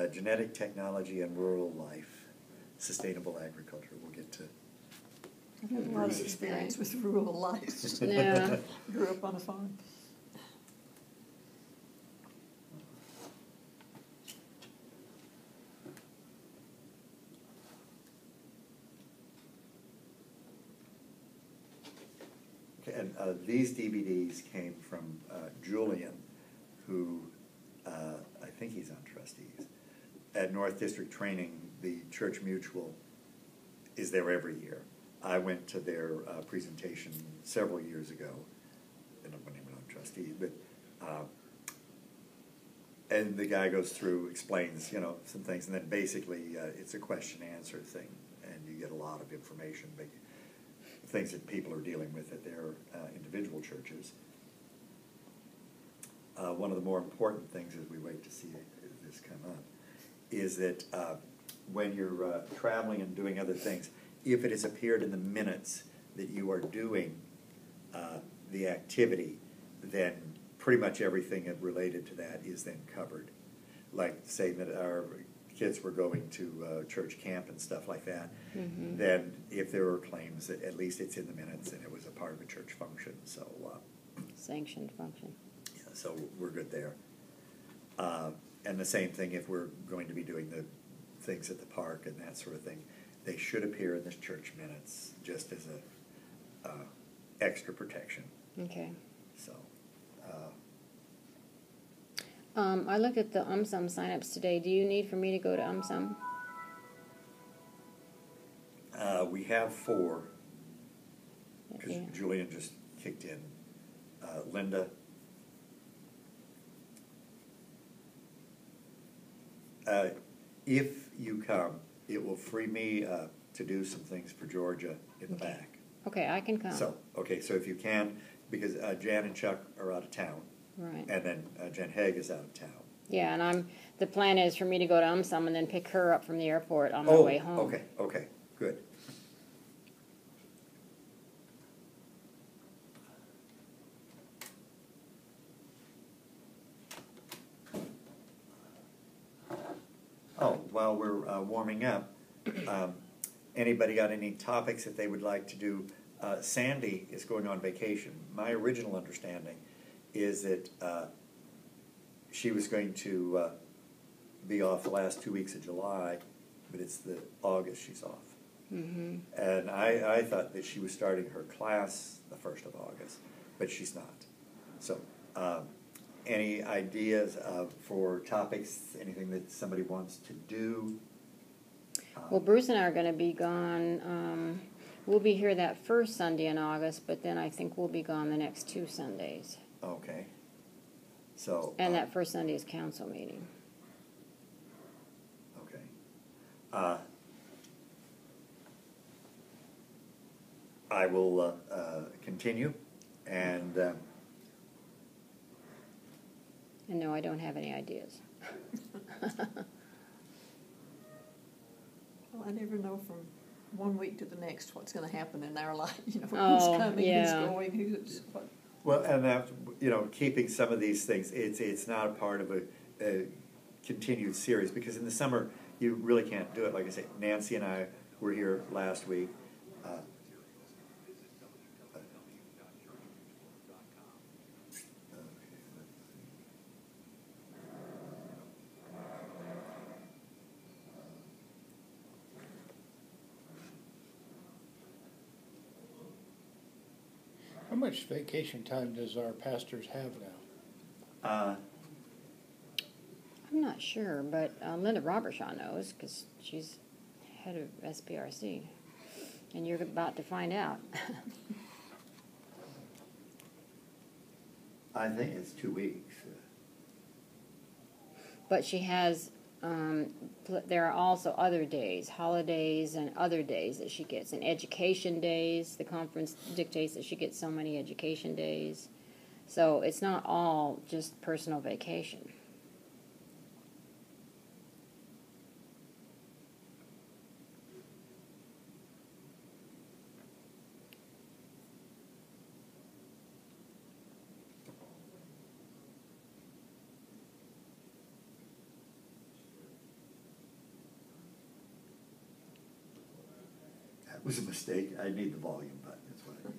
Genetic technology and rural life, sustainable agriculture. We'll get to. I've had a lot of experience with rural life. Yeah. Grew up on a farm. Okay, and these DVDs came from Julian, who I think he's on trustees. At North District Training, the Church Mutual is there every year. I went to their presentation several years ago, and I'm not even on trustee, but and the guy goes through, explains, you know, some things, and then basically it's a question-answer thing, and you get a lot of information, but things that people are dealing with at their individual churches. One of the more important things as we wait to see this come up is that when you're traveling and doing other things, if it has appeared in the minutes that you are doing the activity, then pretty much everything related to that is then covered. Like saying that our kids were going to church camp and stuff like that, then if there are claims, that at least it's in the minutes and it was a part of a church function. So Sanctioned function. yeah, so we're good there. And the same thing if we're going to be doing the things at the park and that sort of thing. They should appear in the church minutes just as a extra protection. Okay. So. I looked at the UMSUM sign-ups today. Do you need for me to go to UMSUM? We have 4, because Yeah. Julian just kicked in. Linda. If you come, it will free me to do some things for Georgia in the back. Okay, I can come. So if you can, because Jan and Chuck are out of town. Right. And then Jen Haig is out of town. Yeah, and the plan is for me to go to UMSUM and then pick her up from the airport on my way home. Okay, good. Oh, while we're warming up, anybody got any topics that they would like to do? Sandy is going on vacation. My original understanding is that she was going to be off the last 2 weeks of July, but it's the August she's off. And I thought that she was starting her class the 1st of August, but she's not. So any ideas for topics, anything that somebody wants to do? Well, Bruce and I are going to be gone. We'll be here that first Sunday in August, but then I think we'll be gone the next 2 Sundays. Okay. So. And that first Sunday is council meeting. Okay. I will continue, and no, I don't have any ideas. Well, I never know from one week to the next what's going to happen in our life. You know, Oh, who's coming, yeah. who's going, who's what. well, and that, you know, keeping some of these things, it's not a part of a continued series, because in the summer you really can't do it. Like I say, Nancy and I were here last week. How much vacation time does our pastors have now? I'm not sure, but Linda Robertshaw knows because she's head of SPRC, and you're about to find out. I think it's 2 weeks. But she has, there are also other days, holidays and other days that she gets. And education days, the conference dictates that she gets so many education days. So it's not all just personal vacation. was a mistake. I need the volume button, that's what I need.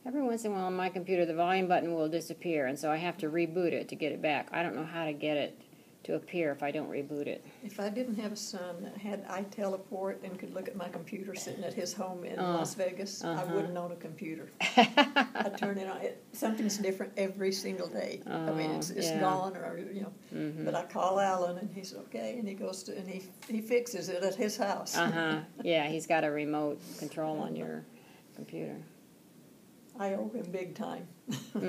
Every once in a while on my computer, the volume button will disappear, and so I have to reboot it to get it back. I don't know how to get it to appear if I don't reboot it. If I didn't have a son that had iTeleport and could look at my computer sitting at his home in Las Vegas, I wouldn't own a computer. I turn it on. Something's different every single day. I mean, it's yeah. gone, or But I call Alan, and he's okay, and he goes to and he fixes it at his house. Yeah, he's got a remote control on your computer. I owe him big time. Okay,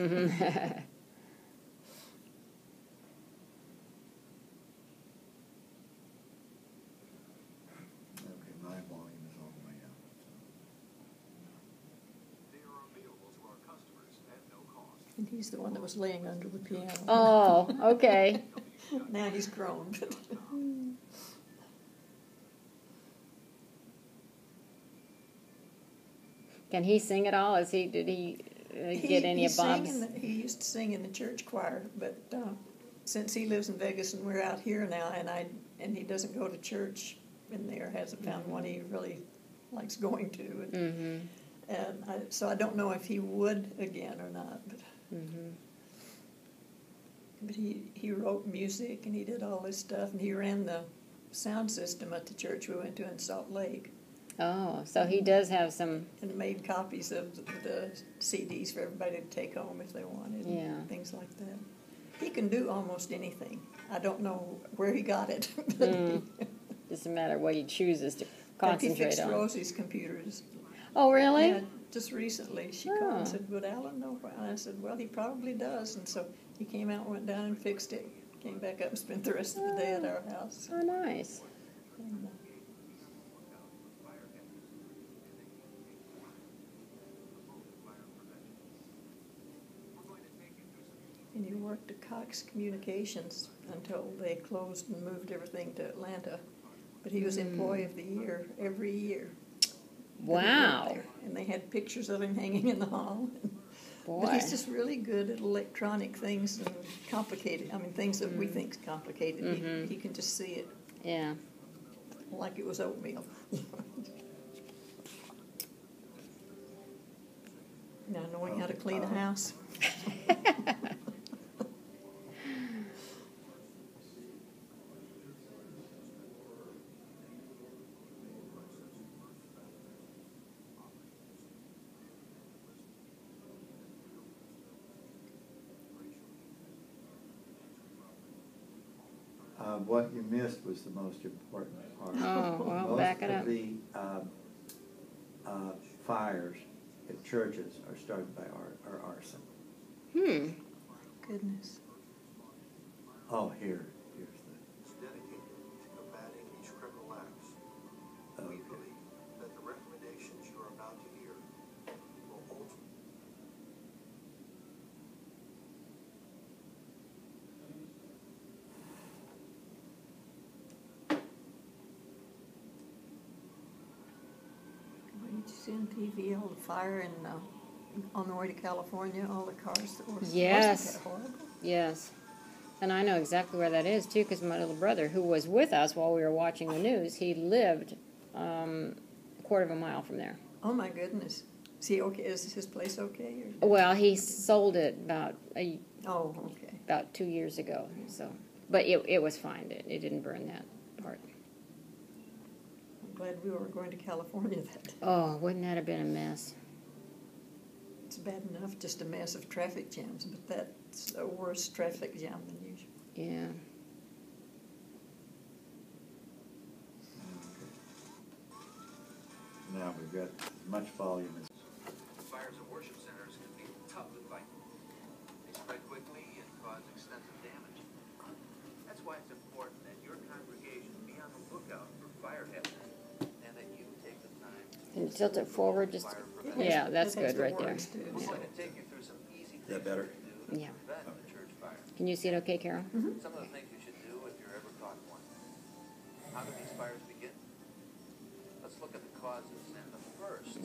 my volume is all the way up. They are available to our customers at no cost. And he's the one that was laying under the piano. Oh, okay. Now he's grown. Can he sing at all? Did he get any of Bob's? He used to sing in the church choir, but since he lives in Vegas and we're out here now, and he doesn't go to church in there, hasn't found one he really likes going to, so I don't know if he would again or not. But he wrote music and he did all this stuff, and he ran the sound system at the church we went to in Salt Lake. Oh, so he does have some. And made copies of the CDs for everybody to take home if they wanted. Yeah. And things like that. He can do almost anything. I don't know where he got it. Doesn't matter what he chooses to He concentrate fixed on. Rosie's computers. Oh, really? Yeah, just recently. She called and said, "Would Alan know where?" And I said, "Well, he probably does." And so he came out, went down and fixed it. Came back up and spent the rest of the day at our house. Oh, nice. And, And he worked at Cox Communications until they closed and moved everything to Atlanta. But he was Employee of the Year every year. Wow. And they had pictures of him hanging in the hall. Boy. But he's just really good at electronic things and complicated. I mean, things that we think is complicated. He can just see it Yeah. like it was oatmeal. Now knowing how to clean a house. What you missed was the most important part. Oh, well, back it up. Most of the fires at churches are started by arson. Goodness. Oh, here's It's dedicated to combating these criminal acts. the. We Okay. believe that the recommendations you are about to hear will ultimately Well, you see on TV all the fire and on the way to California, all the cars that were. Yes. Wasn't that horrible? Yes. And I know exactly where that is, too, because my little brother, who was with us while we were watching the news, he lived a quarter of a mile from there. Oh my goodness. Is he okay? Is his place okay? Or? Well, he sold it about Oh, okay. about 2 years ago. So, but it was fine. It didn't burn that part. I'm glad we were going to California that day. Oh, wouldn't that have been a mess? It's bad enough, just a mess of traffic jams, but that's a worse traffic jam than usual. Yeah. Now we've got as much volume as. fires at worship centers can be tough to fight. They spread quickly and cause extensive damage. That's why it's important that your congregation be on the lookout for fire hazards and that you take the time to Can you tilt it forward just? fire It prevention. Yeah, that's it has good right there. words, too, We're so. going to take you through some easy Is that things better? you can do to Yeah. prevent a church fire. Can you see it okay, Carol? Some of the things you should do if you're ever caught in one. How do these fires begin? Let's look at the causes and the first